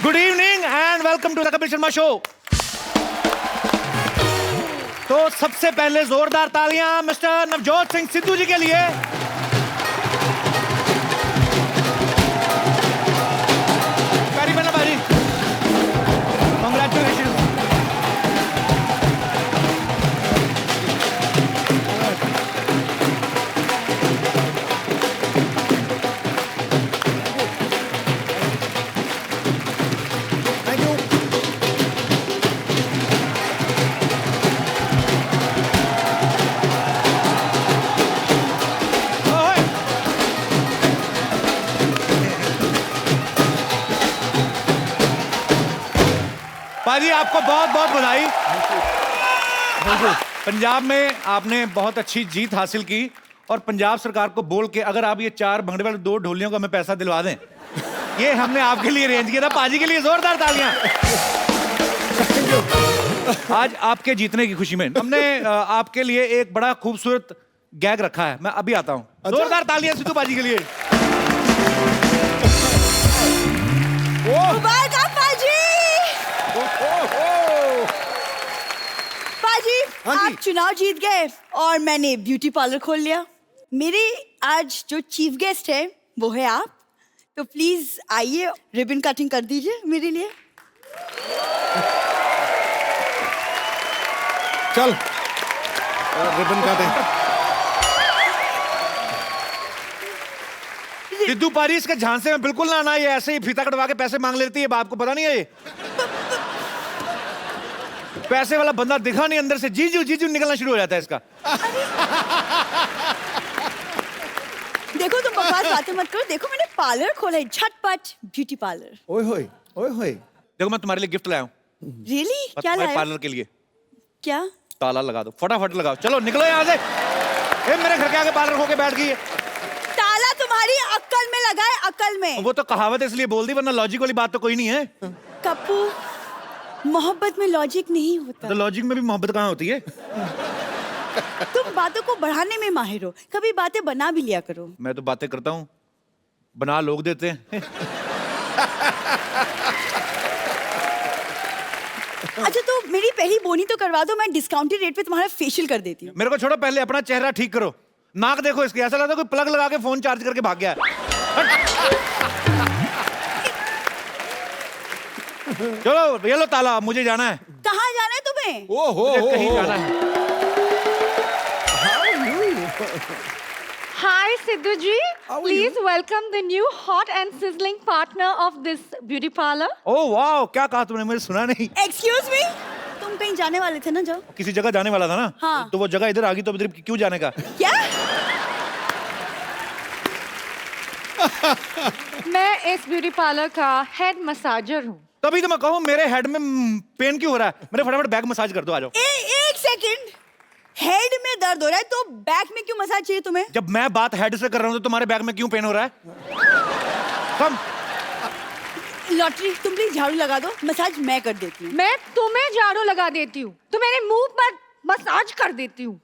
Good evening and welcome to the Kapil Sharma show. तो सबसे पहले जोरदार तालियां मिस्टर नवजोत सिंह सिद्धू जी के लिए। वेरी वेल भाजी, कांग्रेचुलेशन। पाजी आपको बहुत बहुत बधाई। पंजाब में आपने बहुत अच्छी जीत हासिल की और पंजाब सरकार को बोल के अगर आप ये 4 भंगड़े वाले 2 ढोलियों का हमें पैसा दिलवा दें, ये हमने आपके लिए अरेंज किया था। पाजी के लिए जोरदार तालियां। आज आपके जीतने की खुशी में हमने आपके लिए एक बड़ा खूबसूरत गैग रखा है। मैं अभी आता हूं। जोरदार तालियां सिद्धू पाजी के लिए। पाजी, आप चुनाव जीत गए और मैंने ब्यूटी पार्लर खोल लिया। मेरे आज जो चीफ गेस्ट है वो है आप, तो प्लीज आइए रिबन कटिंग कर दीजिए मेरे लिए। चल रिबन काटे। सिद्धू पाजी इसके झांसे में बिल्कुल ना आना, ये ऐसे ही फीता कटवा के पैसे मांग लेती है। बाप को पता नहीं है ये पैसे वाला बंदा दिखा नहीं, अंदर से जीजू जीजू निकलना शुरू हो जाता है इसका। देखो तुम बकवास बातें मत करो, देखो मैंने पार्लर खोला है, झटपट ब्यूटी पार्लर। ओए होए, ओए होए। देखो मैं तुम्हारे लिए गिफ्ट लाया हूँ। रियली? क्या लाया? पार्लर के लिए क्या? ताला लगा दो, फटाफट लगाओ। चलो निकलो यहाँ से। मेरे घर के आगे पार्लर खोके बैठ गई है। ताला तुम्हारी अक्ल में लगा है, अक्ल में। वो तो कहावत इसलिए बोल दी, वरना लॉजिक वाली बात तो कोई नहीं है। कप्पू, मोहब्बत में लॉजिक नहीं होता। तो लॉजिक में भी मोहब्बत कहाँ होती है? तुम बातों को बढ़ाने में माहिर हो, कभी बातें बना भी लिया करो। मैं तो बातें करता हूँ, बना लोग देते हैं। अच्छा तो मेरी पहली बोनी तो करवा दो, मैं डिस्काउंटेड रेट पे तुम्हारा फेशियल कर देती हूँ। मेरे को छोड़ो, पहले अपना चेहरा ठीक करो। नाक देखो इसकी, ऐसा लगता है कोई प्लग लगा के फोन चार्ज करके भाग गया है। चलो ये लो ताला, मुझे जाना है। कहाँ जाना है तुम्हें? मुझे कहीं जाना है। Hi Sidhu ji, please welcome the new hot and sizzling partner of this beauty parlor. ओह वाह, क्या कहा तुमने? मुझे सुना नहीं। एक्सक्यूज मी, तुम कहीं जाने वाले थे ना? जाओ। किसी जगह जाने वाला था ना? हाँ। तो वो जगह इधर आ गई, तो इधर क्यों जाने का? क्या? मैं इस ब्यूटी पार्लर का हेड मसाजर हूँ। तभी तो मैं कहूँ मेरे हेड में पेन क्यों हो रहा है? मेरे फटाफट बैक मसाज कर दो, आ जाओ। एक सेकंड, हेड में दर्द हो रहा है तो बैक में क्यों मसाज चाहिए तुम्हें? जब मैं बात हेड से कर रहा हूँ तो तुम्हारे बैक में क्यों पेन हो रहा है? कम। लॉटरी, तुम प्लीज झाड़ू लगा दो, मसाज मैं कर देती हूँ। मैं तुम्हें झाड़ू लगा देती हूँ, तो मेरे मुंह पर मसाज कर देती हूँ।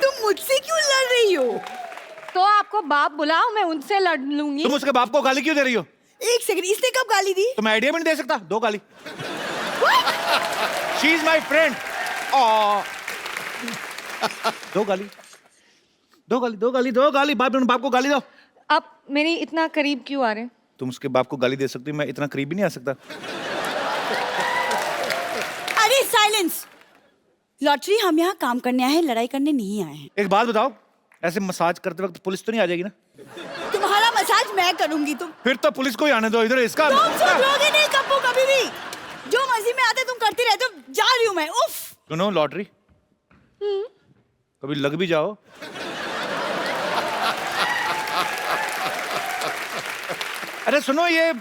तुम मुझसे क्यों लड़ रही हो? तो आपको बाप बुलाओ, मैं उनसे लड़ लूंगी। तुम उसके बाप को गाली क्यों दे रही हो? एक सेकंड, इसने कब गाली दी? तो मैं आइडिया भी नहीं दे सकता? दो गाली। She is my friend. दो गाली, दो गाली, दो गाली, दो गाली। बाप को गाली दो। आप मेरी इतना करीब क्यों आ रहे हैं? तुम उसके बाप को गाली दे सकती हो, मैं इतना करीब भी नहीं आ सकता। अरे साइलेंस! लॉटरी, हम यहाँ काम करने आए हैं, लड़ाई करने नहीं आए हैं। एक बात बताओ, ऐसे मसाज करते वक्त पुलिस तो नहीं आ जाएगी ना? तुम्हारा मसाज मैं करूंगी। तुम फिर तो पुलिस को ही आने दो इधर। इसका तुम सुधरोगे नहीं कप्पू, कभी भी। जो मर्जी में आते तुम करती रहते हो। जा रही हूँ मैं। उफ। सुनो लॉटरी, कभी लग भी जाओ। अरे सुनो, ये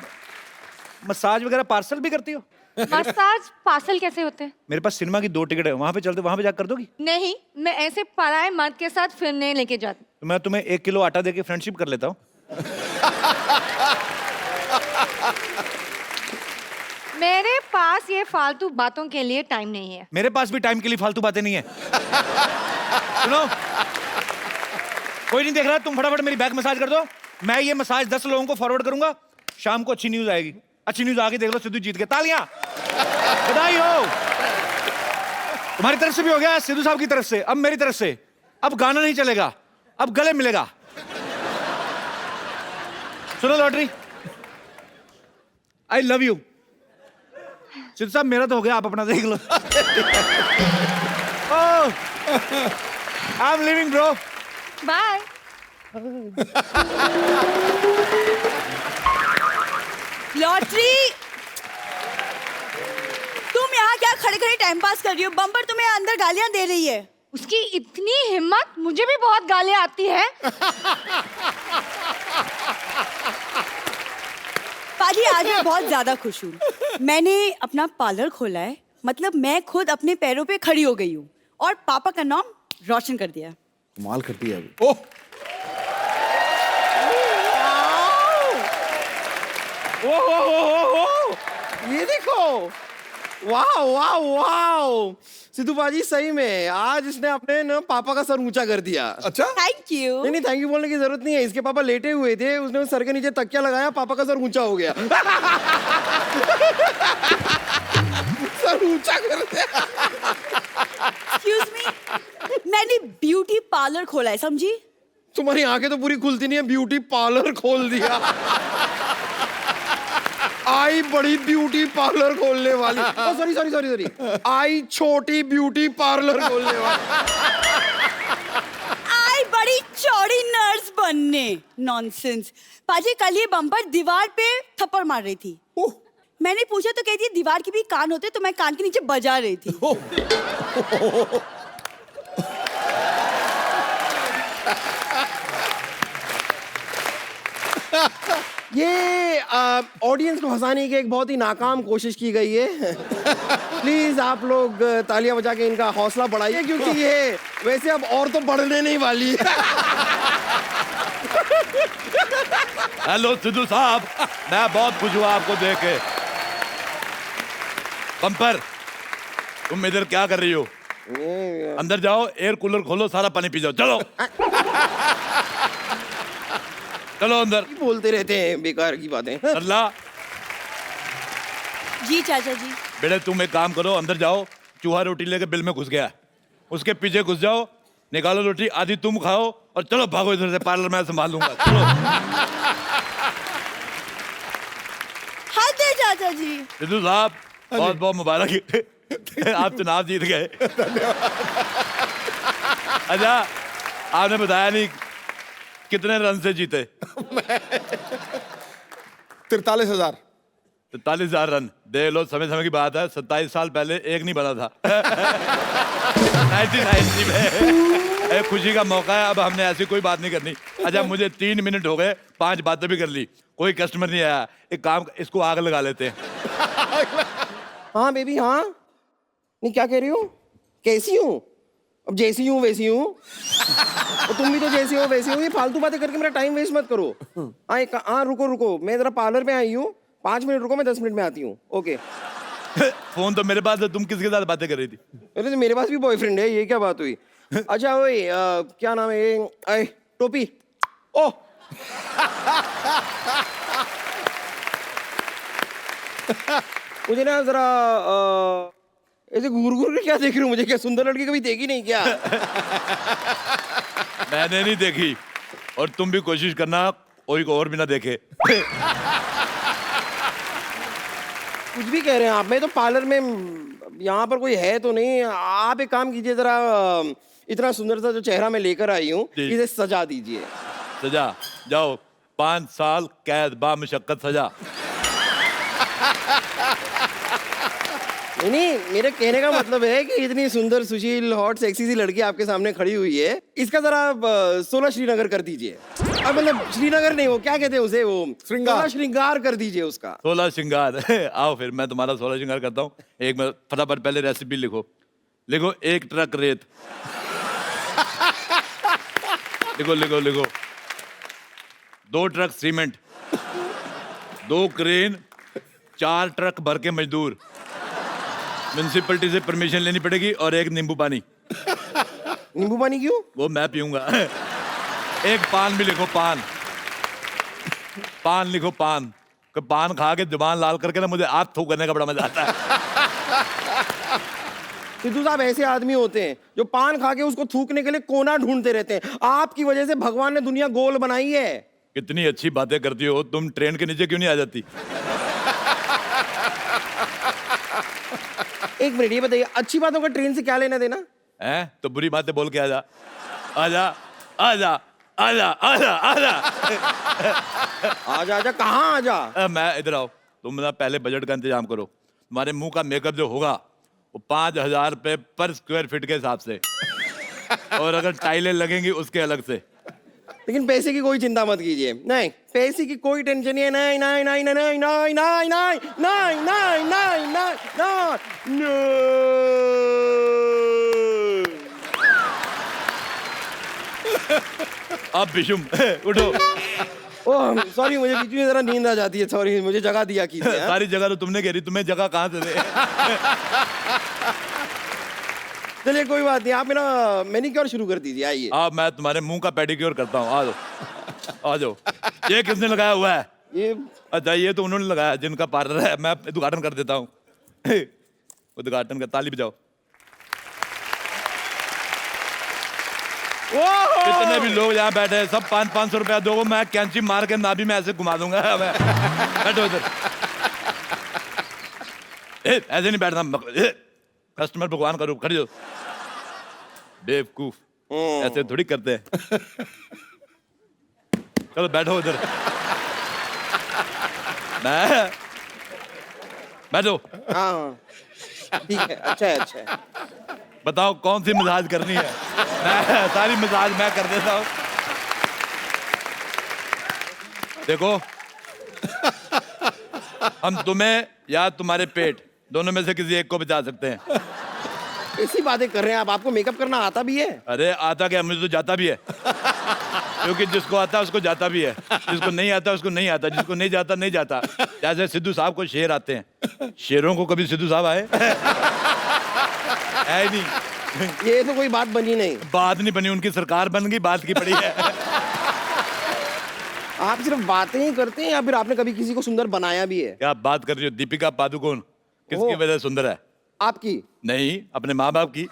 मसाज वगैरह पार्सल भी करती हो? मसाज पार्सल कैसे होते हैं? मेरे पास सिनेमा की 2 टिकट है, वहां पे चलते, वहां पे जाकर कर दोगी? नहीं, मैं ऐसे पराए मर्द के साथ फिल्म नहीं लेके जाती। तो मैं तुम्हें 1 किलो आटा देके फ्रेंडशिप कर लेता हूँ। मेरे पास ये फालतू बातों के लिए टाइम नहीं है। मेरे पास भी टाइम के लिए फालतू बातें नहीं है। सुनो, कोई नहीं देख रहा, तुम फटाफट मेरी बैक मसाज कर दो। मैं ये मसाज 10 लोगों को फॉरवर्ड करूंगा, शाम को अच्छी न्यूज आएगी। अच्छी न्यूज आगे देख लो, सिद्धू जीत गए। तालियां, बधाई हो। तुम्हारी तरफ से भी हो गया, सिद्धू साहब की तरफ से। अब मेरी तरफ से, अब गाना नहीं चलेगा, अब गले मिलेगा। सुनो lottery, I love you. Sidhu साहब मेरा तो हो गया, आप अपना देख लो। I am living bro. Bye. Lottery, तुम यहाँ क्या खड़े खड़े टाइम पास कर रही हो? बम्पर तुम्हें अंदर गालियां दे रही है। उसकी इतनी हिम्मत, मुझे भी बहुत गालियां आती है। पाजी, आज मैं बहुत ज्यादा खुश हूँ। मैंने अपना पार्लर खोला है, मतलब मैं खुद अपने पैरों पे खड़ी हो गई हूँ और पापा का नाम रोशन कर दिया। कमाल करती है अभी। ओह ये देखो, वाह वाह वाह, सिद्धू बाजी सही में आज इसने अपने ना पापा का सर ऊंचा कर दिया। अच्छा, थैंक यू। नहीं नहीं, थैंक यू बोलने की जरूरत नहीं है। इसके पापा लेटे हुए थे, उसने सर के नीचे तकिया लगाया, पापा का सर ऊंचा हो गया। सर ऊंचा कर दिया। एक्सक्यूज मी, मैंने ब्यूटी पार्लर खोला है, समझी? तुम्हारी आंखें तो पूरी खुलती नहीं है, ब्यूटी पार्लर खोल दिया। आई बड़ी ब्यूटी पार्लर खोलने वाली, सॉरी सॉरी सॉरी सॉरी, आई छोटी ब्यूटी पार्लर खोलने वाली। आई बड़ी चौड़ी नर्स बनने। नॉनसेंस। पाजी, कल ये बम्पर दीवार पे थप्पड़ मार रही थी। मैंने पूछा तो कहती है दीवार के भी कान होते, तो मैं कान के नीचे बजा रही थी। ये ऑडियंस को हंसाने की एक बहुत ही नाकाम कोशिश की गई है। प्लीज आप लोग तालियां बजा के इनका हौसला बढ़ाइए, क्योंकि ये वैसे अब और तो बढ़ने नहीं वाली है। हेलो सिद्धू साहब, मैं बहुत खुश हुआ आपको देख के। बम्पर, तुम इधर क्या कर रही हो? अंदर जाओ, एयर कूलर खोलो, सारा पानी पी जाओ। चलो चलो अंदर। बोलते रहते हैं बेकार की बातें। अल्लाह, जी चाचा जी। बेटे तुम एक काम करो, अंदर जाओ, चूहा रोटी लेके बिल में घुस गया, उसके पीछे घुस जाओ, निकालो रोटी, आधी तुम खाओ और चलो भागो इधर से, पार्लर मैं संभाल लूंगा। चलो। हद है चाचा जी। सिद्धू साहब, बहुत बहुत मुबारक, आप चुनाव जीत गए। अच्छा, आपने बताया नहीं कितने रन से जीते? 43,000। 43,000 रन। देख लो, समय समय की बात है, 27 साल पहले एक नहीं बना था। 1990 में। एक खुशी का मौका है, अब हमने ऐसी कोई बात नहीं करनी। अच्छा, मुझे 3 मिनट हो गए, 5 बातें भी कर ली, कोई कस्टमर नहीं आया। एक काम, इसको आग लगा लेते हैं। हाँ बेबी, हाँ। नहीं, क्या कह रही हो? कैसी हूँ? अब जैसी हूँ वैसी हूँ। तो तुम भी तो जैसी हो वैसी हो। ये फालतू बातें करके मेरा टाइम वेस्ट मत करो। हाँ रुको रुको, मैं जरा पार्लर में आई हूँ, 5 मिनट रुको, मैं 10 मिनट में आती हूँ। ओके। फोन तो मेरे पास है, तुम किसके साथ बातें कर रही थी? अरे तो मेरे पास भी बॉयफ्रेंड है, ये क्या बात हुई? अच्छा ओए, क्या नाम है ये? टोपी। ओह, मुझे ना जरा ऐसे घूर घूर के क्या देख रही हूँ? मुझे क्या सुंदर लड़की कभी देखी नहीं क्या? मैंने नहीं देखी, और तुम भी कोशिश करना कोई को और भी ना देखे। कुछ भी कह रहे हैं आप। मैं तो पार्लर में, यहाँ पर कोई है तो नहीं। आप एक काम कीजिए, जरा इतना सुंदर सा जो चेहरा मैं लेकर आई हूँ, जी। इसे सजा दीजिए। सजा? जाओ, 5 साल कैद बा मुशक्कत सजा। नहीं, मेरे कहने का मतलब है कि इतनी सुंदर, सुशील, हॉट, सेक्सी सी लड़की आपके सामने खड़ी हुई है, इसका जरा 16 श्रीनगर कर दीजिए। अब मतलब श्रीनगर नहीं, वो क्या कहते हैं उसे, वो श्रृंगार। 16 श्रृंगार कर दीजिए उसका। 16 श्रृंगार। आओ फिर मैं तुम्हारा 16 श्रृंगार करता हूँ। एक मिनट, फटाफट पहले रेसिपी लिखो। लिखो, 1 ट्रक रेत। लिखो लिखो लिखो। 2 ट्रक सीमेंट, 2 क्रेन, 4 ट्रक भर के मजदूर, म्युनिसिपैलिटी से परमिशन लेनी पड़ेगी, और 1 नींबू पानी। नींबू पानी क्यों? वो मैं पीऊंगा। 1 पान भी लिखो, पान। पान लिखो, पान। कि पान खा के जुबान लाल करके ना मुझे हाथ थूक करने का बड़ा मजा आता है। सिद्धू साहब ऐसे आदमी होते हैं जो पान खा के उसको थूकने के लिए कोना ढूंढते रहते हैं। आपकी वजह से भगवान ने दुनिया गोल बनाई है। कितनी अच्छी बातें करती हो तुम, ट्रेन के नीचे क्यों नहीं आ जाती? एक मिनट, ये बताइए अच्छी बातों का ट्रेन से क्या लेना देना हैं? तो बुरी बातें बोल के आजा, आजा, आजा, आजा, आजा, आजा। आजा आजा कहाँ आजा? मैं इधर आओ, तुम ना पहले बजट का इंतजाम करो। तुम्हारे मुंह का मेकअप जो होगा वो 5,000 रुपए पर स्क्वायर फीट के हिसाब से, और अगर टाइलें लगेंगी उसके अलग से। लेकिन पैसे की कोई चिंता मत कीजिए। नहीं, पैसे की कोई टेंशन नहीं है। नहीं नहीं नहीं नहीं नहीं नहीं नहीं नहीं नहीं नहीं नहीं नहीं नहीं। अब बिशुम उठो। ओह सॉरी, मुझे बीच में जरा नींद आ जाती है। सॉरी, मुझे जगह दिया कीजिए। सारी जगह तो तुमने घेरी, तुम्हें जगह कहाँ से दे? चलिए कोई बात नहीं, आप मेरा मैनिक्योर शुरू कर दीजिए। आइए। अब मैं तुम्हारे मुंह का पेडिक्योर करता हूँ। आ जाओ, आ जाओ। ये किसने लगाया हुआ है? ये अच्छा, ये तो उन्होंने लगाया जिनका पार्लर है। मैं उद्घाटन कर देता हूँ। उद्घाटन का ताली बजाओ। जितने भी लोग यहाँ बैठे हैं सब 500-500 रुपया दो, मैं कैंची मार के नाभि में ऐसे घुमा दूंगा। बैठो इधर। ऐसे नहीं बैठना, कस्टमर भगवान का रूप। खड़े हो बेवकूफ, ऐसे थोड़ी करते हैं। चलो बैठो इधर। बैठो। हाँ ठीक है, अच्छा है, अच्छा है। बताओ कौन सी मसाज करनी है? मैं सारी मसाज मैं कर देता हूँ। देखो, हम तुम्हें या तुम्हारे पेट दोनों में से किसी एक को बचा सकते हैं। ऐसी बातें कर रहे हैं आप? आपको मेकअप करना आता भी है? अरे आता क्या, मुझे तो जाता भी है। क्योंकि जिसको आता है उसको जाता भी है, जिसको नहीं आता उसको नहीं आता, जिसको नहीं जाता नहीं जाता। जैसे सिद्धू साहब को शेर आते हैं, शेरों को कभी सिद्धू साहब आए? है नहीं। ये तो कोई बात बनी नहीं। बात नहीं बनी, उनकी सरकार बन गई, बात की पड़ी है। आप सिर्फ बातें ही करते हैं या फिर आपने कभी किसी को सुंदर बनाया भी है? क्या बात कर रही हो? दीपिका पादुकोण किसकी वजह से सुंदर है? आपकी नहीं, अपने माँ बाप की।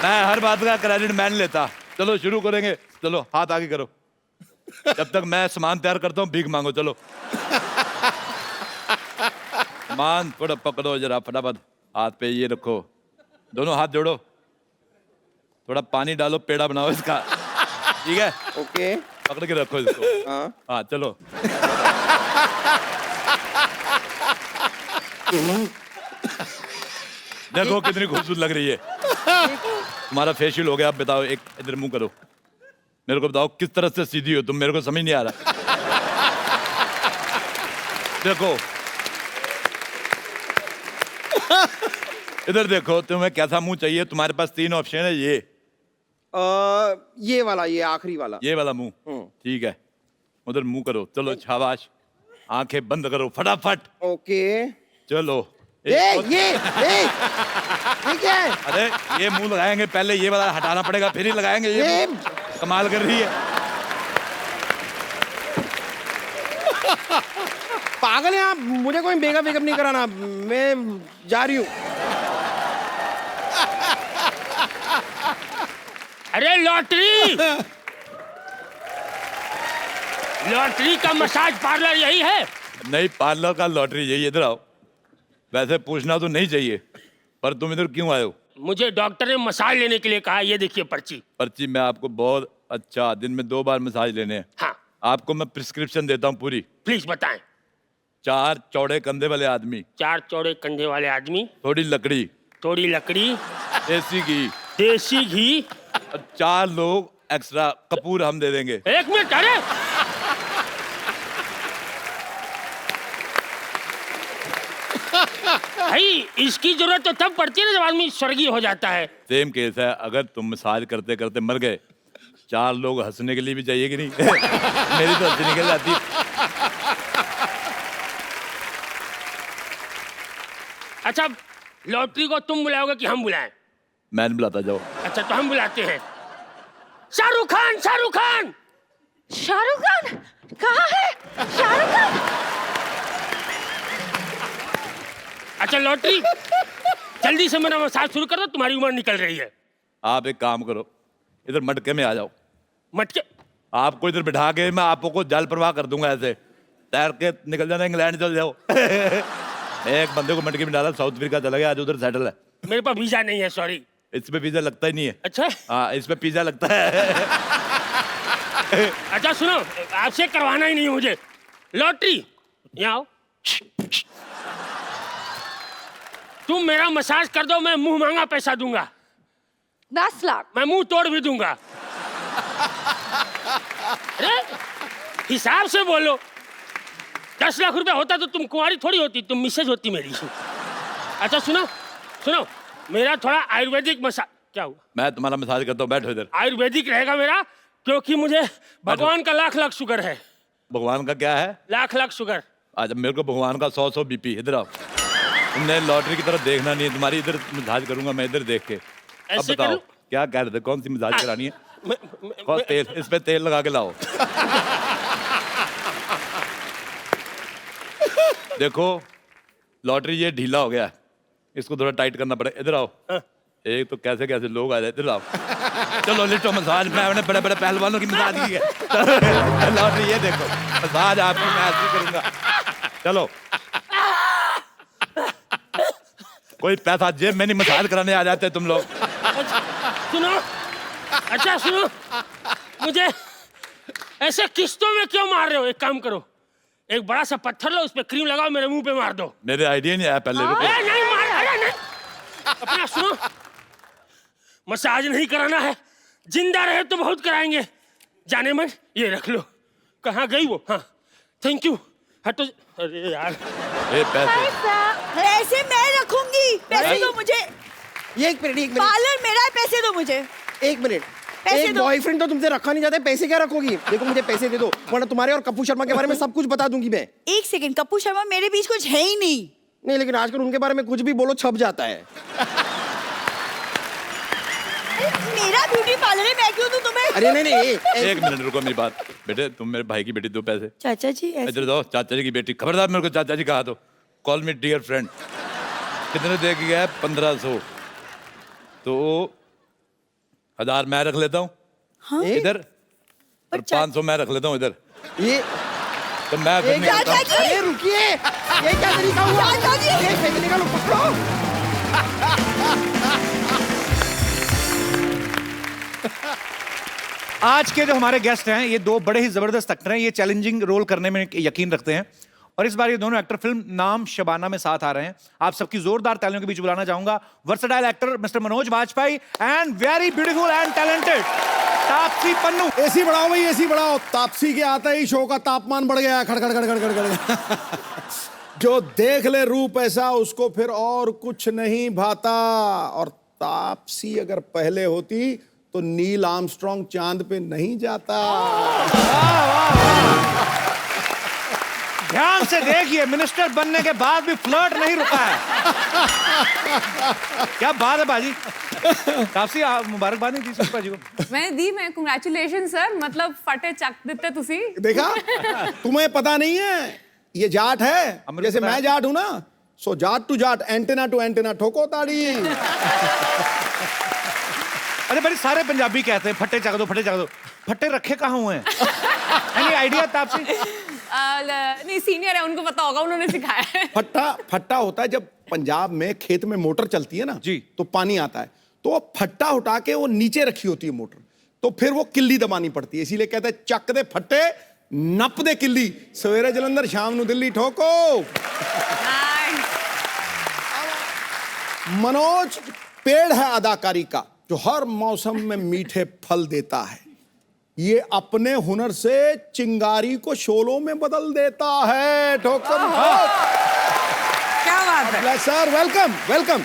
मैं हर बात का क्रेडिट मैं नहीं लेता। चलो शुरू करेंगे। चलो हाथ आगे करो। जब तक मैं सामान तैयार करता हूँ भीख मांगो। चलो सामान थोड़ा पकड़ो जरा फटाफट। हाथ पे ये रखो, दोनों हाथ जोड़ो, थोड़ा पानी डालो, पेड़ा बनाओ इसका। ठीक है, ओके, पकड़ के रखो इसको। हाँ हाँ चलो। देखो कितनी खूबसूरत लग रही है। तुम्हारा फेशियल हो गया। अब बताओ, एक इधर मुंह करो, मेरे को बताओ किस तरह से सीधी हो तुम? मेरे को समझ नहीं आ रहा। देखो इधर देखो, तुम्हें कैसा मुंह चाहिए? तुम्हारे पास 3 ऑप्शन है। ये वाला, ये आखिरी वाला, ये वाला मुंह। ठीक है, उधर मुंह करो। चलो शाबाश, आंखें बंद करो फटाफट। ओके चलो। ये क्या है? अरे ये मुंह लगाएंगे, पहले ये वाला हटाना पड़ेगा, फिर ही लगाएंगे। ये कमाल कर रही है। पागल हैं आप? मुझे कोई मेकअप नहीं कराना, मैं जा रही हूँ। अरे लॉटरी, लॉटरी का मसाज पार्लर यही है? नहीं, पार्लर का लॉटरी यही। इधर आओ। वैसे पूछना तो नहीं चाहिए, पर तुम इधर क्यों आए हो? मुझे डॉक्टर ने मसाज लेने के लिए कहा। ये देखिए पर्ची। पर्ची में आपको बहुत अच्छा, दिन में 2 बार मसाज लेने हैं। हाँ आपको मैं प्रिस्क्रिप्शन देता हूँ पूरी। प्लीज बताएं। 4 चौड़े कंधे वाले आदमी, 4 चौड़े कंधे वाले आदमी, थोड़ी लकड़ी, थोड़ी लकड़ी, देसी घी, देसी घी, और 4 लोग एक्स्ट्रा कपूर हम दे देंगे। 1 मिनट। अरे भाई, इसकी जरूरत तो तब पड़ती है ना जब आदमी स्वर्गीय हो जाता है। सेम केस है। अगर तुम मसाज करते करते मर गए, 4 लोग हंसने के लिए भी चाहिए कि नहीं? मेरी तो हंसी निकल जाती। अच्छा, लॉटरी को तुम बुलाओगे कि हम बुलाएं? मैं नहीं बुलाता, जाओ। अच्छा तो हम बुलाते हैं। शाहरुख खान, शाहरुख खान। शाहरुख खान, कहाँ है शाहरुख खान? अच्छा लॉटरी, जल्दी से मेरा मसाज शुरू कर दो, तुम्हारी उम्र निकल रही है। आप एक काम करो, इधर मटके में आ जाओ। मटके? आपको इधर बिठा के मैं आपको जल प्रवाह कर दूंगा, ऐसे तैर के निकल जाना, इंग्लैंड चल जाओ। एक बंदे को मटके में डाला, साउथ अफ्रीका चला गया, आज उधर सेटल है। मेरे पास वीजा नहीं है, सॉरी। इसमें वीजा लगता ही नहीं है। अच्छा हाँ, इसमें पिज्जा लगता है। अच्छा सुनो, आपसे करवाना ही नहीं है मुझे। लॉटरी, यहाँ आओ। तुम मेरा मसाज कर दो, मैं मुंह मांगा पैसा दूंगा। 10 लाख। मैं मुंह तोड़ भी दूंगा। अरे हिसाब से बोलो, 10 लाख रुपया होता तो तुम कुंवारी थोड़ी होती, तुम मिसेज होती मेरी। अच्छा सुनो सुनो, मेरा थोड़ा आयुर्वेदिक मसाज। क्या हुआ? मैं तुम्हारा मसाज करता हूँ, बैठो इधर। आयुर्वेदिक रहेगा मेरा, क्योंकि मुझे भगवान का लाख लाख शुगर है। भगवान का क्या है? लाख लाख शुगर। आज मेरे को भगवान का 100 बीपी। इधर आओ, तुमने लॉटरी की तरफ देखना नहीं है, तुम्हारी इधर मसाज करूंगा मैं, इधर देख के। अब ऐसे बताओ करूं? क्या कह रहे थे, कौन सी मसाज करानी है? मैं- और तेल, इस पे तेल लगा के लाओ। देखो लॉटरी ये ढीला हो गया है, इसको थोड़ा टाइट करना पड़ेगा। इधर आओ। एक तो कैसे कैसे लोग आ जाए, इधर आओ। चलो लिटो मसाज, मैंने बड़े बड़े पहलवानों की मसाज की है। लॉटरी ये देखो, मसाज आपकी मैं ऐसी करूंगा। चलो, कोई पैसा जेब में नहीं, मसाज कराने आ जाते तुम लोग। सुनो, अच्छा सुनो, मुझे ऐसे किस्तों में क्यों मार रहे हो? एक काम करो, एक बड़ा सा पत्थर लो, उस पे क्रीम लगाओ, मेरे मुंह पे मार दो। मेरे आइडिया नहीं आया पहले। रुको, नहीं मार, अरे नहीं। अपना सुनो, मसाज नहीं कराना है, जिंदा रहे तो बहुत कराएंगे। जाने मन, ये रख लो। कहाँ गई वो? हाँ थैंक यू। हटो। अरे यार, ए पैसे पैसे मैं रखूंगी, पैसे दो मुझे। ये एक मिनट पार्लर मेरा है, पैसे दो मुझे। एक मिनट। पैसे एक दो। बॉयफ्रेंड तो तुमसे रखा नहीं जाता है, पैसे क्या रखोगी? देखो मुझे पैसे दे दो, वरना तुम्हारे और कपूर शर्मा के बारे में सब कुछ बता दूंगी मैं। एक सेकंड, कपूर शर्मा मेरे बीच कुछ है ही नहीं। नहीं, लेकिन आजकल उनके बारे में कुछ भी बोलो छप जाता है। मेरा ब्यूटी पार्लर है, मैं क्यों दूं तुम्हें? अरे नहीं, एक मिनट रुको, मेरी बात। बेटे तुम मेरे भाई की बेटी, दो पैसे। चाचा जी ऐसे- इधर दो, चाचा जी की बेटी। खबरदार मेरे को चाचा जी कहा तो। Call me dear friend. कितने दे के गया? 1500। तो 1000 मैं रख लेता हूँ इधर, और 500 मैं रख लेता हूँ इधर। ये तो मैं फिर निकलता चाचा हूँ। जी, अरे रुकिए, ये क्या तरीका हुआ? चाचा जी। ये पैसे निकालो, पकड़ो। आज के जो हमारे गेस्ट हैं, ये दो बड़े ही जबरदस्त एक्टर हैं। ये चैलेंजिंग रोल करने में यकीन रखते हैं, और इस बार ये दोनों एक्टर फिल्म नाम शबाना में साथ आ रहे हैं। आप सबकी जोरदार तालियों के बीच बुलाना चाहूंगा versatile actor mister Manoj Vajpayee and very beautiful and talented Taapsee Pannu. AC बढ़ाओ भाई, एसी बढ़ाओ। तापसी के आते ही शो का तापमान बढ़ गया, खड़खड़ खड़खड़ खड़खड़। जो देख ले रूप ऐसा, उसको फिर और कुछ नहीं भाता। और तापसी अगर पहले होती तो नील आर्मस्ट्रांग चांद पे नहीं जाता। ध्यान से देखिए, मिनिस्टर बनने के बाद भी फ्लर्ट नहीं रुका है। क्या बात है बाजी। तापसी मुबारकबाद नहीं दी सुष्पा जी को? मैंने दी, मैं कंग्रेचुलेशन सर, मतलब फटे चक देते तुसी। देखा, तुम्हें पता नहीं है ये जाट है, हमको जैसे पता मैं है। जाट हूं ना। So Jat to Jat, antenna to antenna, ठोको ताड़ी। अरे भाई सारे पंजाबी कहते हैं फट्टे चक दो, फट्टे चक दो। फट्टे रखे कहाँ हुए हैं? Any idea Taapsee? नहीं, सीनियर है, उनको पता होगा, उन्होंने सिखाया है। फट्टा फट्टा होता है जब पंजाब में खेत में मोटर चलती है ना जी। तो पानी आता है, तो वो फट्टा उठा के वो नीचे रखी होती है मोटर, तो फिर वो किल्ली दबानी पड़ती है। इसीलिए कहते हैं चक दे फट्टे, नप दे किल्ली। सवेरे जलंधर, शाम नु दिल्ली, ठोको। मनोज पेड़ है अदाकारी का, जो हर मौसम में मीठे फल देता है। ये अपने हुनर से चिंगारी को शोलों में बदल देता है। ठोकर क्या बात है। Sir, welcome welcome.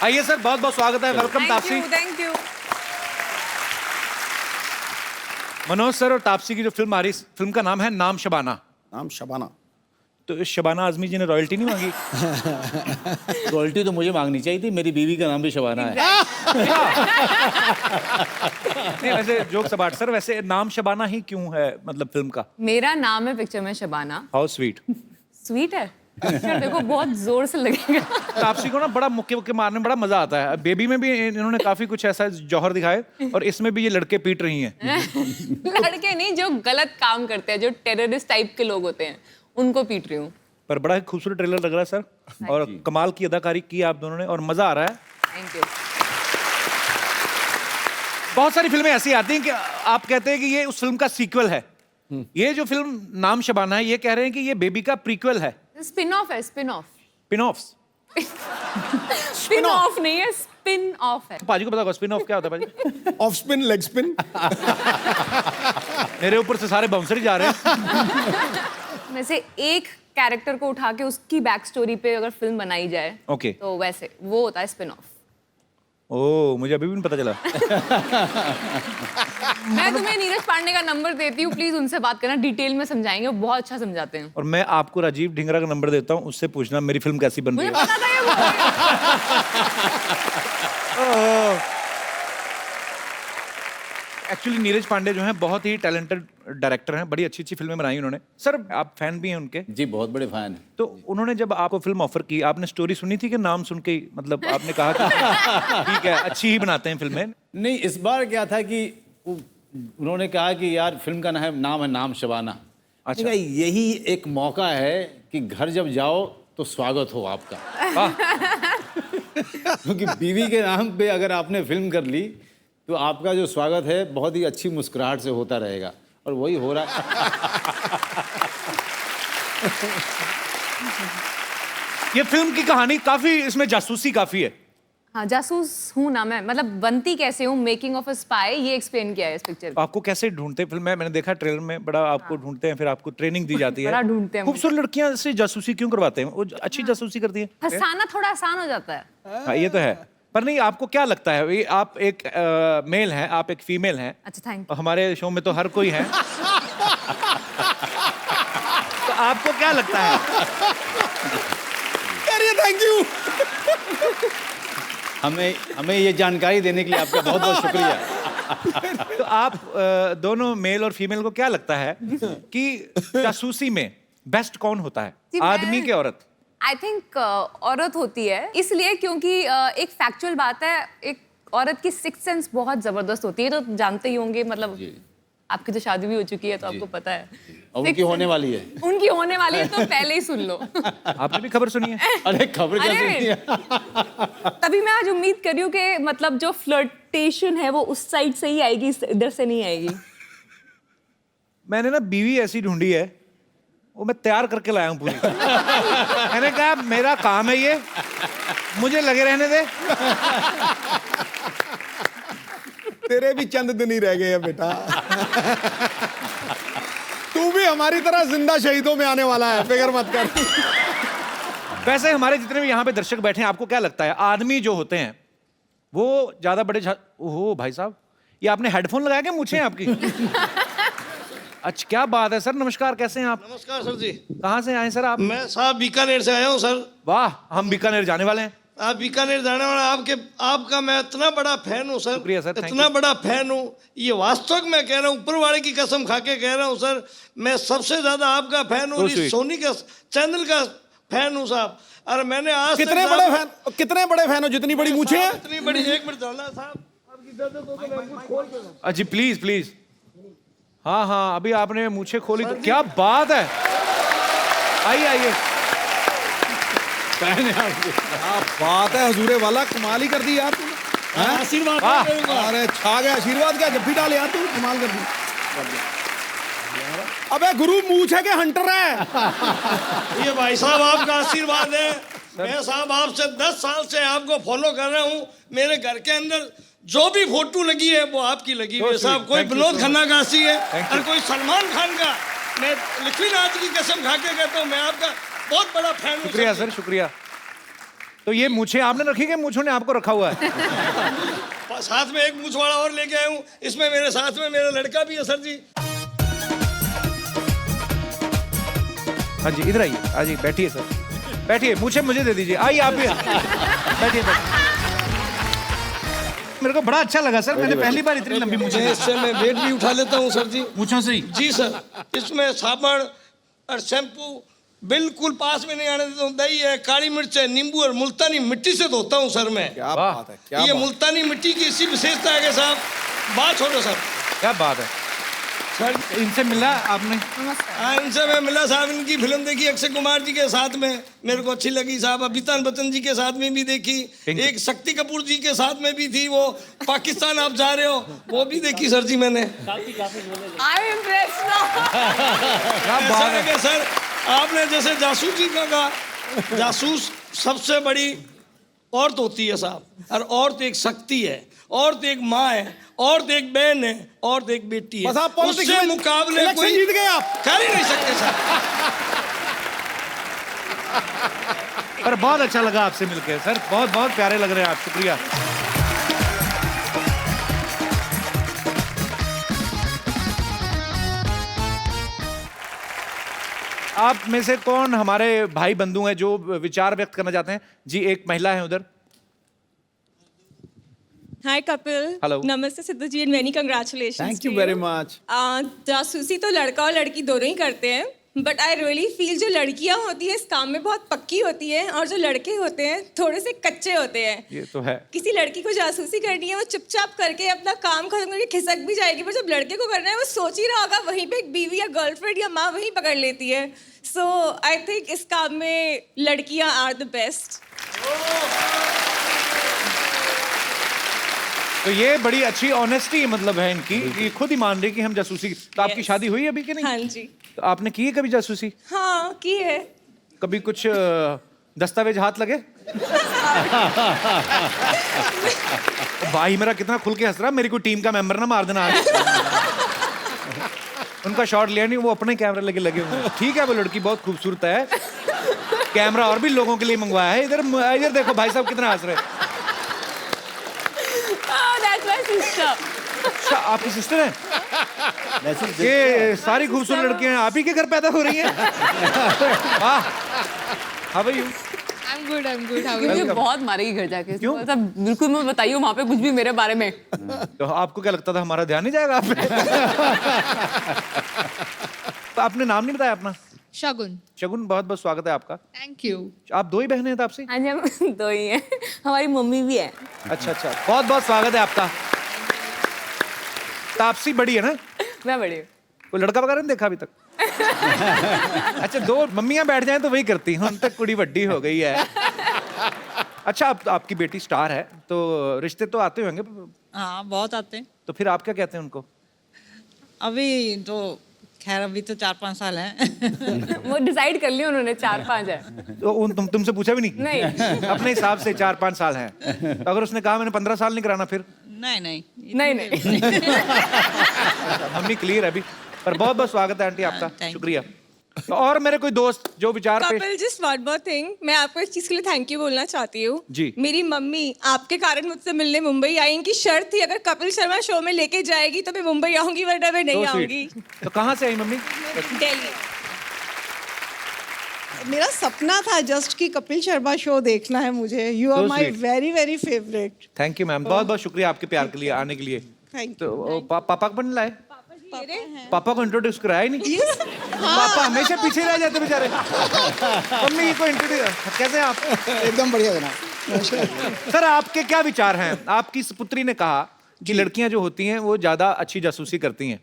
आइए सर, बहुत बहुत स्वागत है। Welcome Taapsee. Thank you. Manoj sir और तापसी की जो फिल्म आ रही, फिल्म का नाम है नाम शबाना। नाम शबाना। तो शबाना आजमी जी ने रॉयल्टी नहीं मांगी? रॉयल्टी तो मुझे मांगनी चाहिए थी, मेरी बीवी का नाम भी शबाना है। नहीं वैसे जोक्स अपार्ट सर, वैसे नाम शबाना ही क्यों है मतलब फिल्म का? मेरा नाम है पिक्चर में शबाना। How sweet. स्वीट है? पिक्चर देखो बहुत जोर से लगेगा। तापसी को ना बड़ा मुक्के मुक्के मारने में बड़ा मजा आता है। बेबी में भी इन्होंने काफी कुछ ऐसा जौहर दिखाए और इसमें भी ये लड़के पीट रही हैं। लड़के नहीं, जो गलत काम करते हैं, जो टेररिस्ट टाइप के लोग होते हैं, उनको पीट रही हूँ। पर बड़ा ही खूबसूरत ट्रेलर लग रहा है सर, और कमाल की अदाकारी की आप दोनों ने और मजा आ रहा है। Thank you. बहुत सारी फिल्में ऐसी आती हैं कि आप कहते हैं कि ये उस फिल्म का सीक्वल है। ये जो फिल्म नाम शबाना है, ये कह रहे हैं कि ये बेबी का प्रीक्वल है। स्पिन ऑफ है, spin off. Spin offs? Spin off नहीं है, स्पिन ऑफ है। पाजी को पता होगा स्पिन ऑफ क्या होता है पाजी? Off spin, leg spin. मेरे ऊपर से सारे बाउंसर ही जा रहे हैं। में से एक कैरेक्टर को उठा के उसकी बैक स्टोरी पे अगर फिल्म बनाई जाए, ओके। तो वैसे वो होता है स्पिन ऑफ। ओह, मुझे अभी भी नहीं पता चला। मैं तुम्हें नीरज पांडे का नंबर देती हूँ, प्लीज उनसे बात करना, डिटेल में समझाएंगे, वो बहुत अच्छा समझाते हैं। और मैं आपको राजीव ढिंगरा का नंबर देता हूँ, उससे पूछना मेरी फिल्म कैसी बन रही मुझे है। पता था ये एक्चुअली नीरज पांडे जो हैं बहुत ही टैलेंटेड डायरेक्टर हैं, बड़ी अच्छी अच्छी फिल्में बनाई उन्होंने। सर आप फैन भी हैं उनके? जी बहुत बड़े फैन हैं। तो उन्होंने जब आपको फिल्म ऑफर की, आपने स्टोरी सुनी थी कि नाम सुन के ही मतलब आपने कहा कि ठीक है अच्छी ही बनाते हैं फिल्में? नहीं, इस बार क्या था कि उन्होंने कहा कि यार फिल्म का नाम है नाम शबाना। अच्छा। यही एक मौका है कि घर जब जाओ तो स्वागत हो आपका। क्योंकि बीवी के नाम पे अगर आपने फिल्म कर ली तो आपका जो स्वागत है बहुत ही अच्छी मुस्कुराहट से होता रहेगा, और वही हो रहा है। ये फिल्म की कहानी काफी, इसमें जासूसी काफी है। हाँ, जासूस हूँ ना मैं, मतलब बनती कैसे हूँ, मेकिंग ऑफ अ स्पाई, ये एक्सप्लेन किया है इस पिक्चर। आपको कैसे ढूंढते फिल्म में? मैंने देखा ट्रेलर में बड़ा आपको ढूंढते हैं, फिर आपको ट्रेनिंग दी जाती है। बड़ा ढूंढते हैं मुझे। खूबसूरत लड़कियां से जासूसी क्यों करवाते हैं? वो अच्छी जासूसी करती है। फंसाना थोड़ा आसान हो जाता है। हाँ, ये तो है। पर नहीं, आपको क्या लगता है, ये आप एक मेल हैं, आप एक फीमेल हैं। अच्छा, थैंक और हमारे शो में तो हर कोई है। तो आपको क्या लगता है? Thank you. हमें ये जानकारी देने के लिए आपका बहुत बहुत शुक्रिया। तो आप दोनों मेल और फीमेल को क्या लगता है कि जासूसी में बेस्ट कौन होता है, जी, आदमी के औरत? आई थिंक औरत होती है, इसलिए क्योंकि एक फैक्चुअल बात है, एक औरत की सिक्स्थ सेंस बहुत जबरदस्त होती है, तो जानते ही होंगे, मतलब आपकी तो शादी भी हो चुकी है तो आपको पता है। और उनकी होने वाली है। उनकी होने वाली है, तो पहले ही सुन लो। आपने भी खबर सुनी है? अरे खबर क्या सुनी है? तभी मैं आज उम्मीद कर रही हूँ कि मतलब जो फ्लर्टेशन है वो उस साइड से ही आएगी, इधर से नहीं आएगी। मैंने ना बीवी ऐसी ढूंढी है, वो मैं तैयार करके लाया हूँ पूरी। मैंने कहा मेरा काम है ये, मुझे लगे रहने दे। तेरे भी चंद दिन ही रह गए हैं बेटा। तू भी हमारी तरह जिंदा शहीदों में आने वाला है, फिक्र मत कर। वैसे हमारे जितने भी यहाँ पे दर्शक बैठे हैं, आपको क्या लगता है आदमी जो होते हैं वो ज्यादा बड़े ओहो भाई साहब, ये आपने हेडफोन लगाया क्या? मूछें आपकी? अच्छा, क्या बात है सर। नमस्कार, कैसे हैं आप? नमस्कार सर जी। कहाँ से आए सर आप? मैं साहब बीकानेर से आया हूँ सर। वाह, हम बीकानेर जाने वाले हैं। आप बीकानेर जाने वाला, आपका मैं इतना बड़ा फैन हूँ सर। शुक्रिया सर, थैंक इतना यू। बड़ा फैन हूँ, ये वास्तव में कह रहा हूँ, ऊपर वाले की कसम खा के कह रहा हूँ सर, मैं सबसे ज्यादा आपका फैन हूँ, So sweet। सोनी का चैनल का फैन हूँ साहब। और मैंने आज कितने बड़े फैन हो, जितनी बड़ी मूछें हैं? इतनी बड़ी, एक मिनट डालना साहब, आपकी दर्द हो तो मैं कुछ खोल के। अजी प्लीज प्लीज। हाँ हाँ, अभी आपने मूछें खोली तो क्या बात है। आइए आइए। क्या बात है हजूरे वाला, कमाल ही कर दी यार तूने। हैं? आशीर्वाद वाह। दूंगा। अरे छा गया, आशीर्वाद क्या जब भी डाल यार, तू कमाल कर दी। अबे गुरु मूछ है कि हंटर है? ये भाई साहब आपका आशीर्वाद है। मैं साहब आपसे 10 साल से आपको फॉलो कर रहा हूँ। मेरे घर के अंदर जो भी फोटो लगी है वो आपकी लगी हुई है साहब। कोई विनोद खन्ना का हंसी है और कोई सलमान खान का। मैं लक्ष्मीनाथ की कसम खा के कहता हूँ, मैं आपका बहुत बड़ा फैन हूँ। शुक्रिया सर, शुक्रिया। तो ये मूछें आपने रखी कि मूछों ने आपको रखा हुआ है? साथ में एक मूछवाड़ा और लेके आया हूँ, इसमें मेरे साथ में मेरा लड़का भी है सर जी। हाँ जी इधर आइए, हाँ जी बैठिए सर, बैठिए, मुझे दे दीजिए, आइए आप भी बैठिए। मेरे को बड़ा अच्छा लगा सर, मैंने पहली बार इतनी लंबी मूछें इससे मैं वेट भी उठा लेता हूँ सर जी। मूछों से ही। जी सर, इसमें साबुन और शैम्पू बिल्कुल पास में नहीं आने देता हूँ। दही है, काली मिर्च है, नींबू और मुल्तानी मिट्टी से धोता हूँ सर मैं। क्या बात है, क्या ये बात। मुल्तानी मिट्टी की इसी विशेषता है कि साहब, बात छोड़ो सर। क्या बात है सर इनसे मिला आपने? हाँ, इनसे मैं मिला साहब, इनकी फिल्म देखी अक्षय कुमार जी के साथ में, मेरे को अच्छी लगी साहब। अमिताभ बच्चन जी के साथ में भी देखी, एक शक्ति कपूर जी के साथ में भी थी, वो पाकिस्तान आप जा रहे हो, वो भी देखी सर जी मैंने। ऐसा है कि सर आपने जैसे जासूसी का कहा, जासूस सबसे बड़ी औरत होती है साहब, और औरत एक शक्ति है, औरत एक माँ है, औरत एक बहन है, औरत एक बेटी है। बस आप पॉलिटिक्स उससे में मुकाबले इलेक्शन कोई जीत गए आप। कर ही नहीं सकते सर। पर बहुत अच्छा लगा आपसे मिलकर सर, बहुत बहुत प्यारे लग रहे हैं आप, शुक्रिया। आप में से कौन हमारे भाई बंधु हैं जो विचार व्यक्त करना चाहते हैं? जी एक महिला है उधर। हाय कपिल। Hello. नमस्ते Sidhu ji, many congratulations. Thank you very much. जासूसी तो लड़का और लड़की दोनों ही करते हैं, बट आई रियली फील जो लड़कियां होती हैं इस काम में बहुत पक्की होती हैं, और जो लड़के होते हैं थोड़े से कच्चे होते हैं। ये तो है। किसी लड़की को जासूसी करनी है, वो चुपचाप करके अपना काम खत्म करके खिसक भी जाएगी, पर जब लड़के को करना है वो सोच ही रहा होगा, वहीं पे एक बीवी या गर्लफ्रेंड या माँ वहीं पकड़ लेती है। सो आई थिंक इस काम में लड़कियां आर द बेस्ट। तो ये बड़ी अच्छी ऑनेस्टी मतलब है इनकी, ये खुद ही मान रही कि हम जासूसी। तो आपकी शादी हुई है अभी कि नहीं? हाँ जी। तो आपने की है कभी जासूसी? हाँ की है। कभी कुछ दस्तावेज हाथ लगे? भाई मेरा कितना खुल के हंस रहा, मेरी कोई टीम का मेंबर ना मार देना आज। उनका शॉट लिया नहीं, वो अपने कैमरे लेके लगे हुए हैं। ठीक है, वो लड़की बहुत खूबसूरत है, कैमरा और भी लोगों के लिए मंगवाया है। इधर देखो भाई साहब कितना हंस रहे हैं। अच्छा आपकी सिस्टर है? ये सारी खूबसूरत लड़कियां आप ही के घर पैदा हो रही हैं? वाह, how are you? I'm good. मुझे बहुत मारेगी घर जाके। क्यों? मतलब बिल्कुल मत बताइए वहाँ पे कुछ भी मेरे बारे में। तो आपको क्या लगता था हमारा ध्यान नहीं जाएगा आप पे? तो आपने नाम नहीं बताया अपना? शगुन। शगुन, बहुत बहुत स्वागत है आपका। Thank you. आप दो ही बहनें हैं तापसी? हाँ जी हम दो ही हैं, हमारी मम्मी भी है। अच्छा, बहुत बहुत स्वागत है आपका। तापसी बड़ी है ना? मैं बड़ी हूँ। कोई लड़का वगैरह नहीं देखा अभी तक? अच्छा, दो मम्मियां बैठ जाएं तो वही करती हैं, उन तक कुड़ी वड्डी हो गई है। अच्छा, आपकी बेटी स्टार है तो रिश्ते तो आते होंगे? हाँ बहुत आते हैं। तो फिर आप क्या कहते हैं उनको? अभी तो खैर अभी तो 4-5 साल हैं। वो डिसाइड कर लिया उन्होंने 4-5 है। तो तुमसे पूछा भी नहीं? नहीं। अपने हिसाब से 4-5 साल हैं। तो अगर उसने कहा मैंने 15 साल नहीं कराना फिर? नहीं। मम्मी क्लियर है अभी। पर बहुत बहुत स्वागत है आंटी आपका, शुक्रिया। तो और मेरे कोई दोस्त जो विचार पेश। Kapil just one more thing, मैं आपको इस चीज के लिए थैंक यू बोलना चाहती हूँ जी। मेरी मम्मी आपके कारण मुझसे मिलने मुंबई आई, इनकी शर्त थी अगर कपिल शर्मा शो में लेके जाएगी तो मैं मुंबई आऊंगी, वरना मैं नहीं आऊंगी। तो कहाँ से आई मम्मी? दिल्ली। मेरा सपना था जस्ट कि कपिल शर्मा शो देखना है मुझे। You are So my sweet. Very very favourite. Thank you ma'am, बहुत बहुत शुक्रिया आपके प्यार के लिए, आने के लिए। थैंक तो पापा को बन लाए? मेरे पापा को इंट्रोड्यूस कराया ही नहीं? पापा हमेशा पीछे रह जाते बेचारे। मम्मी को इंट्रोड्यूस कैसे आप? एकदम बढ़िया जनाब। सर आपके क्या विचार हैं? आपकी पुत्री ने कहा कि लड़कियां जो होती हैं वो ज्यादा अच्छी जासूसी करती हैं,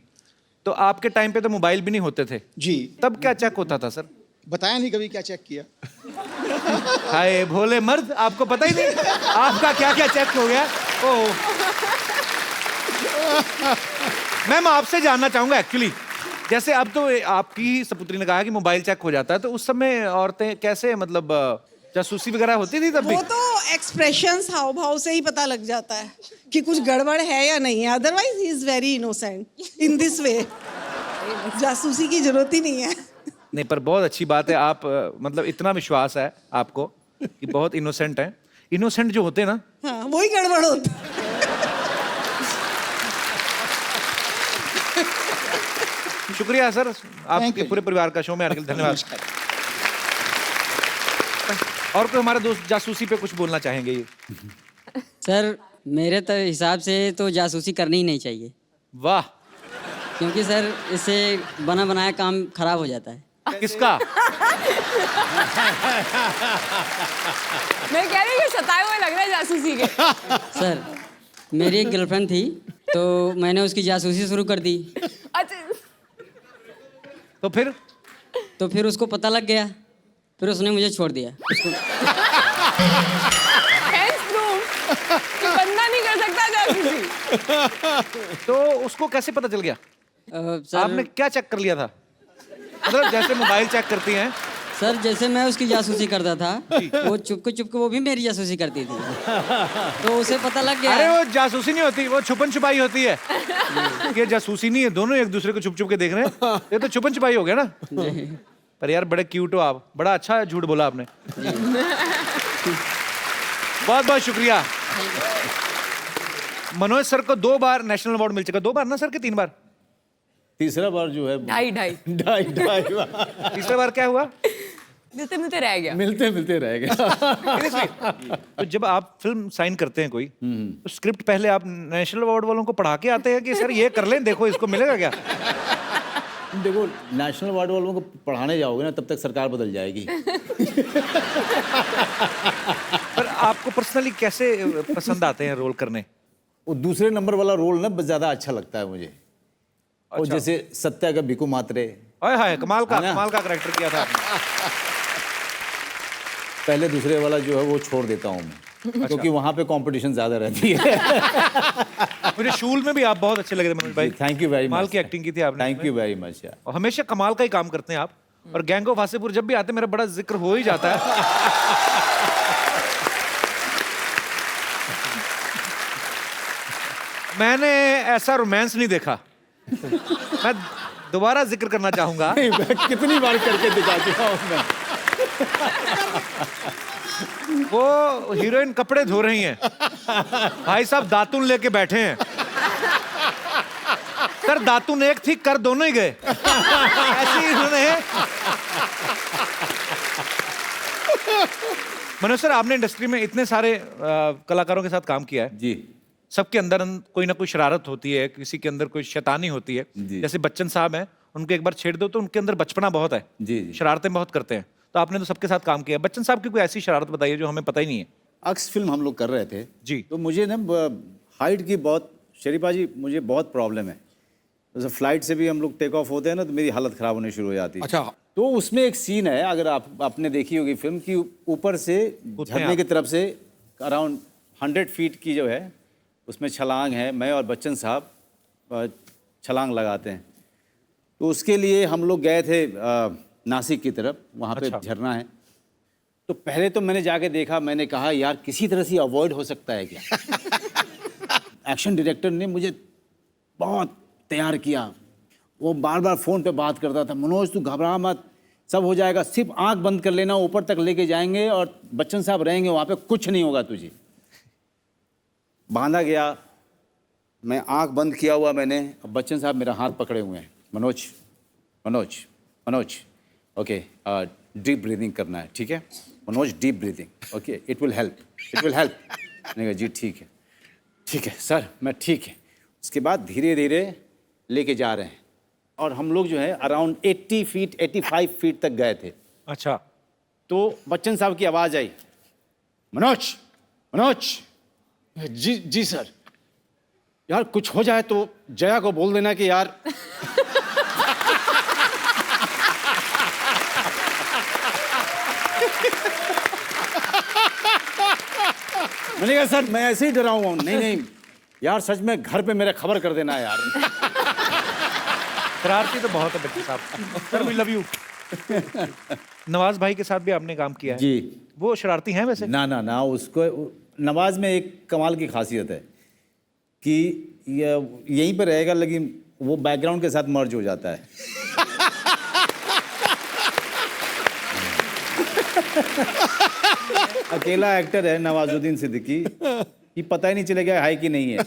तो आपके टाइम पे तो मोबाइल भी नहीं होते थे जी, तब क्या चेक होता था सर? बताया नहीं कभी क्या चेक किया। हाय भोले मर्द, आपको पता ही नहीं आपका क्या क्या चेक हो गया। ओह, मैम आपसे जानना चाहूंगा एक्चुअली, जैसे अब तो आपकी ही सपुत्री ने कहा कि मोबाइल चेक हो जाता है, तो उस समय औरतें कैसे मतलब जासूसी वगैरह होती थी तब भी? वो तो एक्सप्रेशंस हाव भाव से ही पता लग जाता है कि कुछ गड़बड़ है या नहीं है, otherwise he is very innocent in this way. जासूसी की जरूरत ही नहीं है। नहीं, पर बहुत अच्छी बात है, आप मतलब इतना विश्वास है आपको कि बहुत इनोसेंट हैं। इनोसेंट जो होते हैं ना, हाँ वही गड़बड़ होता है। शुक्रिया सर, आपके पूरे परिवार का शो में आने के लिए धन्यवाद। और कोई हमारे दोस्त जासूसी पे कुछ बोलना चाहेंगे ये? सर मेरे तो हिसाब से तो जासूसी करनी ही नहीं चाहिए। वाह। क्योंकि सर इससे बना बनाया काम खराब हो जाता है। किसका? मैं कह रही हूँ सताए हुए लग रहे हैं जासूसी के। सर मेरी एक गर्लफ्रेंड थी तो मैंने उसकी जासूसी शुरू कर दी। अच्छा। तो फिर उसको पता लग गया, फिर उसने मुझे छोड़ दिया। Hence proof कि बंदा नहीं कर सकता जासूसी। तो उसको कैसे पता चल गया? सर आपने क्या चेक कर लिया था? मतलब जैसे मोबाइल चेक करती हैं। सर जैसे मैं उसकी जासूसी करता था वो चुपके वो भी मेरी जासूसी करती थी, तो उसे पता लग गया। अरे वो जासूसी नहीं होती, वो छुपन छुपाई होती है। ये जासूसी नहीं है, दोनों एक दूसरे को छुप छुप के देख रहे हैं। ये तो छुपन छुपाई हो गया ना। पर यार बड़े क्यूट हो आप, बड़ा अच्छा झूठ बोला आपने। बहुत बहुत शुक्रिया। मनोज सर को 2 बार नेशनल अवार्ड मिल चुका। 2 बार ना सर के 3 बार? तीसरा बार जो है ढाई बार। तीसरा बार क्या हुआ? मिलते मिलते रह गया। मिलते रह गया। तो जब आप फिल्म साइन करते हैं कोई, तो स्क्रिप्ट पहले आप नेशनल अवार्ड वालों को पढ़ा के आते हैं कि सर ये कर लें, देखो इसको मिलेगा क्या? देखो नेशनल अवार्ड वालों को पढ़ाने जाओगे ना तब तक सरकार बदल जाएगी। पर आपको पर्सनली कैसे पसंद आते हैं रोल करने? वो दूसरे नंबर वाला रोल ना ज्यादा अच्छा लगता है मुझे। और जैसे सत्या का भिकू मात्रे, हाय हाय कमाल का कैरेक्टर किया था आपने। पहले दूसरे वाला जो है वो छोड़ देता हूँ मैं, क्योंकि वहाँ पे कंपटीशन ज्यादा रहती है। मुझे शूल में भी आप बहुत अच्छे लग रहे मनोज भाई। Thank you very much. कमाल की एक्टिंग की थी आपने। थैंक यू वेरी मच यार। और हमेशा कमाल का ही काम करते हैं आप। और गैंग ऑफ वासेपुर जब भी आते हैं मेरा बड़ा जिक्र हो ही जाता है। मैंने ऐसा रोमांस नहीं देखा। मैं दोबारा जिक्र करना चाहूंगा। कितनी बार करके दिखा चुका हूं मैं। वो हीरोइन कपड़े धो रही हैं, भाई साहब दातुन लेके बैठे हैं। सर दातुन एक थी, कर दोनों ही गए। ऐसी उन्होंने। मनोज सर आपने इंडस्ट्री में इतने सारे कलाकारों के साथ काम किया है जी। सबके अंदर कोई ना कोई शरारत होती है, किसी के अंदर कोई शैतानी होती है। जैसे बच्चन साहब हैं, उनको एक बार छेड़ दो तो उनके अंदर बचपना बहुत है। जी। शरारतें बहुत करते हैं। तो आपने तो सबके साथ काम किया। बच्चन साहब की कोई ऐसी शरारत बताइए जो हमें पता ही नहीं है। अक्स फिल्म हम लोग कर रहे थे जी। तो मुझे ना हाइट की बहुत, शरीफा जी मुझे बहुत प्रॉब्लम है। जैसे फ्लाइट से भी हम लोग टेक ऑफ होते हैं ना तो मेरी हालत खराब होने शुरू हो जाती है। अच्छा। तो उसमें एक सीन है, अगर आपने देखी होगी फिल्म की, ऊपर से झरने की तरफ से अराउंड 100 फीट की जो है उसमें छलांग है, मैं और बच्चन साहब छलांग लगाते हैं। तो उसके लिए हम लोग गए थे नासिक की तरफ, वहाँ पे झरना है। तो पहले तो मैंने जाके देखा, मैंने कहा यार किसी तरह से अवॉइड हो सकता है क्या। एक्शन डायरेक्टर ने मुझे बहुत तैयार किया। वो बार बार फ़ोन पे बात करता था, मनोज तू घबरा मत, सब हो जाएगा, सिर्फ आंख बंद कर लेना, ऊपर तक लेके जाएंगे और बच्चन साहब रहेंगे वहाँ पे, कुछ नहीं होगा तुझे। बांधा गया, मैं आंख बंद किया हुआ मैंने, अब बच्चन साहब मेरा हाथ पकड़े हुए हैं, Manoj Manoj Manoj okay deep breathing करना है, ठीक है Manoj, deep breathing, okay it will help, it will help. मैंने कहा जी ठीक है सर, मैं ठीक है। उसके बाद धीरे धीरे लेके जा रहे हैं और हम लोग जो है अराउंड 80 फीट 85 फीट तक गए थे। अच्छा। तो बच्चन साहब की आवाज़ आई, मनोज मनोज। जी सर। यार कुछ हो जाए तो जया को बोल देना कि यार मैंने कहा सर मैं ऐसे ही डरा हुआ हूँ। नहीं यार सच में घर पे मेरे खबर कर देना यार। शरारती तो बहुत है बच्चे साहब। Sir we love you. Nawaz भाई के साथ भी आपने काम किया है जी। वो शरारती हैं वैसे? ना उसको नवाज में एक कमाल की खासियत है कि यहीं पर रहेगा लेकिन वो बैकग्राउंड के साथ मर्ज हो जाता है। अकेला एक्टर है नवाजुद्दीन सिद्दीकी कि पता ही नहीं चलेगा है कि नहीं है।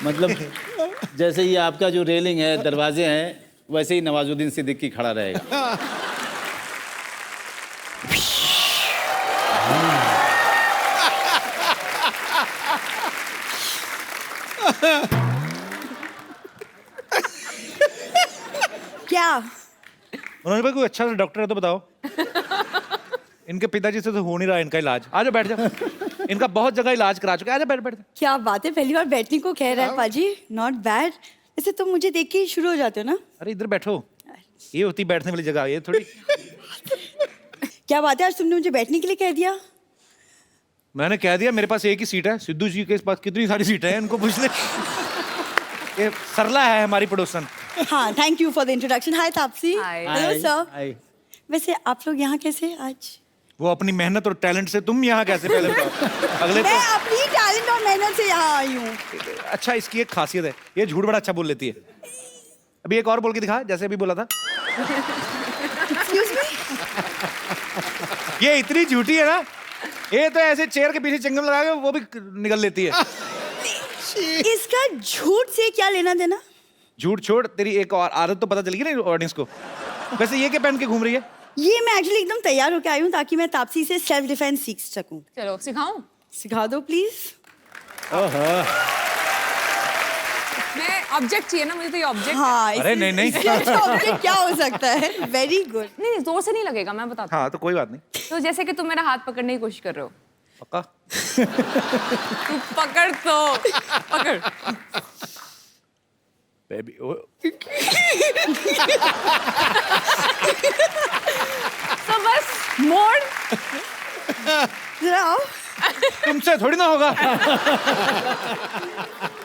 मतलब जैसे ये आपका जो रेलिंग है, दरवाजे हैं, वैसे ही नवाजुद्दीन सिद्दीकी खड़ा रहेगा। क्या? मनोज भाई कोई अच्छा सा डॉक्टर है तो बताओ। इनके पिताजी से तो हो नहीं रहा इनका इलाज। आ जाओ बैठ जाओ। इनका बहुत जगह इलाज करा चुके। आ जाओ बैठ बैठ। क्या बात है, पहली बार बैठने को कह रहा है पाजी। Not bad. वैसे तुम मुझे देख के ही शुरू हो जाते हो ना? अरे इधर बैठो, ये होती बैठने वाली जगह, ये थोड़ी। क्या बात है, आज तुमने मुझे बैठने के लिए कह दिया? मैंने कह दिया मेरे पास एक ही सीट है, सिद्धू जी के पास कितनी सारी सीटें हैं, इनको पूछ ले। ये सरला है हमारी पड़ोसन। हाँ, thank you for the introduction. Hi Taapsee. Hi. Hello sir. Hi. वैसे आप लोग यहाँ कैसे आज? वो अपनी मेहनत और टैलेंट से, तुम यहाँ कैसे पहले बताओ? अगले मैं तो अपनी टैलेंट और मेहनत से यहाँ आई हूँ। अच्छा, इसकी एक खासियत है, ये झूठ बड़ा अच्छा बोल लेती है। अभी एक और बोल के दिखा, जैसे अभी बोला था। Excuse me? ये इतनी झूठी है ना, ये तो ऐसे चेयर के पीछे चिंगम लगा के वो भी निकल लेती है। इसका झूठ से क्या लेना देना? झूठ छोड़, तेरी एक और आदत तो पता चल गई ना ऑडियंस को। वैसे ये क्या पहन के घूम रही है? ये मैं एक्चुअली एकदम तैयार होकर आई हूँ ताकि मैं तापसी से सेल्फ डिफेंस सीख सकूं। चलो सिखाऊं? सिखा दो प्लीज। मैं ऑब्जेक्ट चाहिए ना मुझे, तो ये ऑब्जेक्ट। हाँ, अरे नहीं नहीं, ऑब्जेक्ट क्या हो सकता है? Very good. नहीं जोर से नहीं लगेगा, मैं बताता हूँ। हाँ तो कोई बात नहीं। तो जैसे कि तुम मेरा हाथ पकड़ने की कोशिश कर रहे हो। पक्का? तू पकड़ तो पकड़। बेबी तो बस मोड़। जरा आओ, तुमसे थोड़ी ना होगा।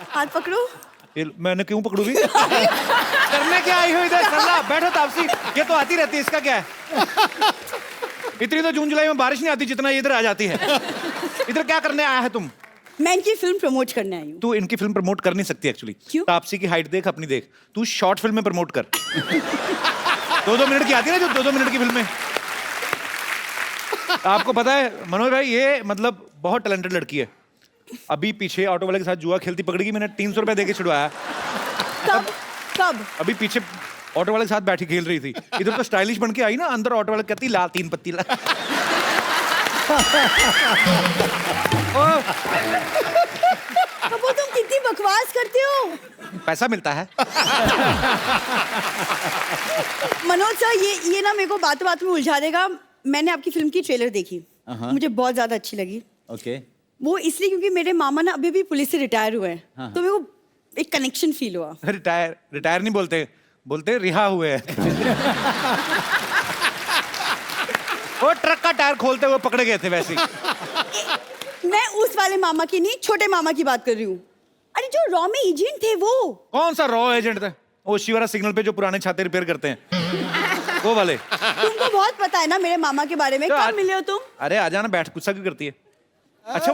हाथ पकड़ो। ये मैंने क्यों पकड़ू भी? करने क्या आई हो इधर? सरला बैठो तापसी, ये तो आती रहती है, इसका क्या है? इतनी तो जून जुलाई में बारिश नहीं आती जितना ये इधर आ जाती है। इधर क्या करने आया है तुम? मैं इनकी फिल्म प्रमोट करने आई हूँ। तू इनकी फिल्म प्रमोट कर नहीं सकती एक्चुअली। क्यों? तापसी की हाइट देख, अपनी देख। तू शॉर्ट फिल्म में प्रमोट कर। 2-2 मिनट की आती है ना, जो 2-2 मिनट की फिल्में। आपको पता है मनोज भाई, ये मतलब बहुत टैलेंटेड लड़की है। अभी पीछे ऑटो वाले के साथ जुआ खेलती पकड़ेगी, मैंने 300 रुपए देके छुड़वाया। कब? कब? अभी पीछे ऑटो वाले के साथ बैठी खेल रही थी। इधर तो स्टाइलिश बन के आई ना, अंदर ऑटो वाले कहती ला 3 पत्ती ला। कबो तुम कितनी बकवास करते हो। पैसा मिलता है। मनोज सर, ये ना मेरे को बातों बातों में उलझा देगा। मैंने आपकी फिल्म की ट्रेलर देखी, मुझे बहुत ज्यादा अच्छी लगी। ओके। वो इसलिए क्योंकि मेरे मामा ना अभी भी पुलिस से रिटायर हुए हैं, तो मेरे को एक कनेक्शन फील हुआ। रिटायर नहीं बोलते, बोलते रिहा हुए हैं। वो ट्रक का टायर खोलते हुए पकड़े गए थे वैसे ही। मैं उस वाले मामा की नहीं, छोटे मामा की बात कर रही हूँ। अरे जो रॉ में एजेंट थे वो। कौन सा रॉ एजेंट थे? वो शिवरा सिग्नल पे जो पुराने छाते रिपेयर करते हैं, वो वाले। तुमको बहुत पता है ना मेरे मामा के बारे में। तो कब मिले हो तुम? अरे आ जाना, बैठ, गुस्सा क्यों करती है? अच्छा